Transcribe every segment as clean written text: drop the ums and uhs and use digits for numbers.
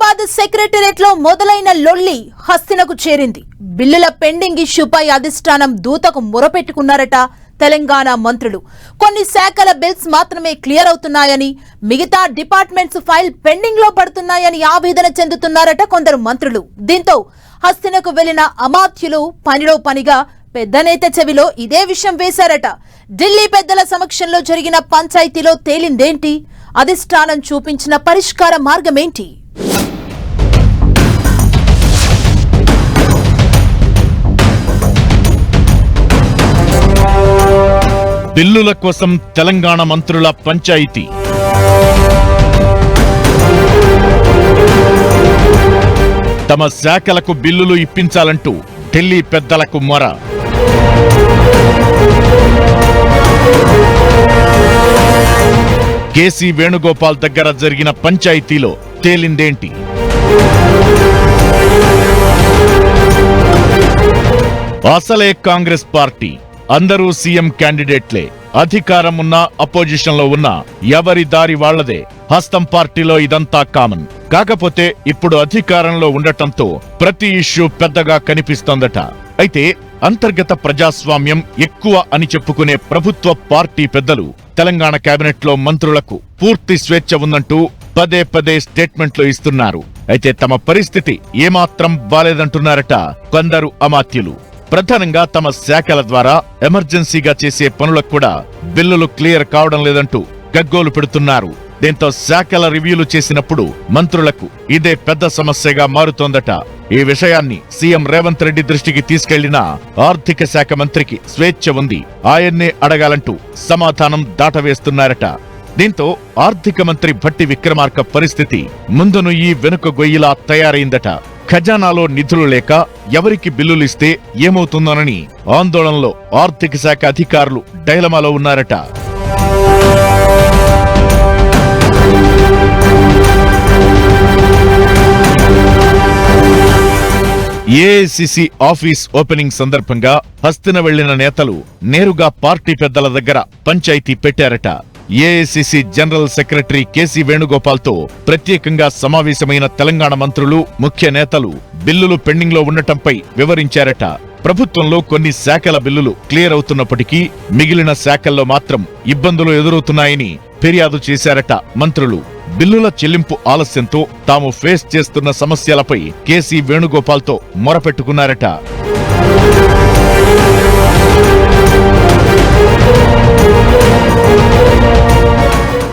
Hyderabad secretariat లో మొదలైన లొల్లి హస్తినకు చేరింది. బిల్లుల పెండింగ్ ఇష్యూపై అధిష్టానం దూతకు మొరపెట్టుకున్నారట తెలంగాణ మంత్రులు. కొన్ని శాఖల బిల్స్ మాత్రమే క్లియర్ అవుతున్నాయని, మిగతా డిపార్ట్మెంట్స్ ఫైల్ పెండింగ్ లో పడుతున్నాయని ఆవేదన చెందుతున్నారట కొందరు మంత్రులు. దీంతో హస్తినకు వెళ్లిన అమాత్యులు పనిలో పనిగా పెద్ద నేత చెవిలో ఇదే విషయం వేశారట. ఢిల్లీ పెద్దల సమక్షంలో జరిగిన పంచాయతీలో తేలిందేంటి? అధిష్టానం చూపించిన పరిష్కార మార్గమేంటి? బిల్లుల కోసం తెలంగాణ మంత్రుల పంచాయతీ. తమ శాఖలకు బిల్లులు ఇప్పించాలంటూ ఢిల్లీ పెద్దలకు మొర. కేసీ వేణుగోపాల్ దగ్గర జరిగిన పంచాయతీలో తేలిందేంటి? అసలే కాంగ్రెస్ పార్టీ, అందరూ సీఎం క్యాండిడేట్లే. అధికారం ఉన్నా అపోజిషన్ లో ఉన్నా ఎవరి దారి వాళ్లదే. హస్తం పార్టీలో ఇదంతా కామన్. కాకపోతే ఇప్పుడు అధికారంలో ఉండటంతో ప్రతి ఇష్యూ పెద్దగా కనిపిస్తోందట. అయితే అంతర్గత ప్రజాస్వామ్యం ఎక్కువ అని చెప్పుకునే ప్రభుత్వ పార్టీ పెద్దలు తెలంగాణ కేబినెట్ లో మంత్రులకు పూర్తి స్వేచ్ఛ ఉందంటూ పదే పదే స్టేట్మెంట్లు ఇస్తున్నారు. అయితే తమ పరిస్థితి ఏమాత్రం బాలేదంటున్నారట కొందరు అమాత్యులు. ప్రధానంగా తమ శాఖల ద్వారా ఎమర్జెన్సీగా చేసే పనులకు కూడా బిల్లులు క్లియర్ కావడం లేదంటూ గగ్గోలు పెడుతున్నారు. దీంతో శాఖల రివ్యూలు చేసినప్పుడు మంత్రులకు ఇదే పెద్ద సమస్యగా మారుతోందట. ఈ విషయాన్ని సీఎం రేవంత్ రెడ్డి దృష్టికి తీసుకెళ్లిన ఆర్థిక శాఖ మంత్రికి స్వేచ్ఛ ఉంది, ఆయన్నే అడగాలంటూ సమాధానం దాటవేస్తున్నారట. దీంతో ఆర్థిక మంత్రి భట్టి విక్రమార్క పరిస్థితి ముందును ఈ వెనుక గొయ్యిలా తయారైందట. ఖజానాలో నిధులు లేక ఎవరికి బిల్లులిస్తే ఏమవుతుందోనని ఆందోళనలో ఆర్థిక శాఖ అధికారులు డైలమాలో ఉన్నారట. ఏఐసిసి ఆఫీస్ ఓపెనింగ్ సందర్భంగా హస్తిన వెళ్లిన నేతలు నేరుగా పార్టీ పెద్దల దగ్గర పంచాయతీ పెట్టారట. AICC general secretary KC Venugopal తో ప్రత్యేకంగా సమావేశమైన తెలంగాణ మంత్రులు, ముఖ్య నేతలు బిల్లులు పెండింగ్ లో ఉండటంపై వివరించారట. ప్రభుత్వంలో కొన్ని శాఖల బిల్లులు క్లియర్ అవుతున్నప్పటికీ మిగిలిన శాఖల్లో మాత్రం ఇబ్బందులు ఎదురవుతున్నాయని ఫిర్యాదు చేశారట మంత్రులు. బిల్లుల చెల్లింపు ఆలస్యంతో తాము ఫేస్ చేస్తున్న సమస్యలపై కేసీ వేణుగోపాల్ తో మొరపెట్టుకున్నారట.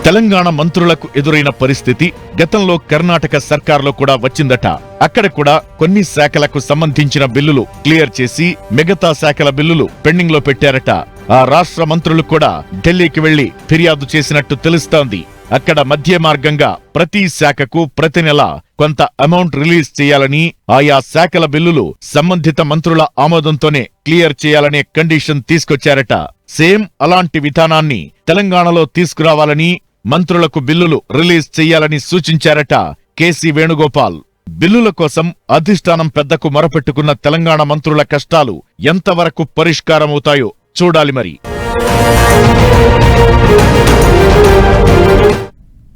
తెలంగాణ మంత్రులకు ఎదురైన పరిస్థితి గతంలో కర్ణాటక సర్కార్లో కూడా వచ్చిందట. అక్కడ కూడా కొన్ని శాఖలకు సంబంధించిన బిల్లులు క్లియర్ చేసి మిగతా శాఖల బిల్లులు పెండింగ్ లో పెట్టారట. ఆ రాష్ట్ర మంత్రులు కూడా ఢిల్లీకి వెళ్లి ఫిర్యాదు చేసినట్టు తెలుస్తోంది. అక్కడ మధ్య మార్గంగా ప్రతి శాఖకు ప్రతి నెల కొంత అమౌంట్ రిలీజ్ చేయాలని, ఆయా శాఖల బిల్లులు సంబంధిత మంత్రుల ఆమోదంతోనే క్లియర్ చేయాలనే కండిషన్ తీసుకొచ్చారట. సేమ్ అలాంటి విధానాన్ని తెలంగాణలో తీసుకురావాలని, మంత్రులకు బిల్లులు రిలీజ్ చెయ్యాలని సూచించారట కేసీ వేణుగోపాల్. బిల్లుల కోసం అధిష్టానం పెద్దకు మొరపెట్టుకున్న తెలంగాణ మంత్రుల కష్టాలు ఎంతవరకు పరిష్కారమవుతాయో చూడాలి మరి.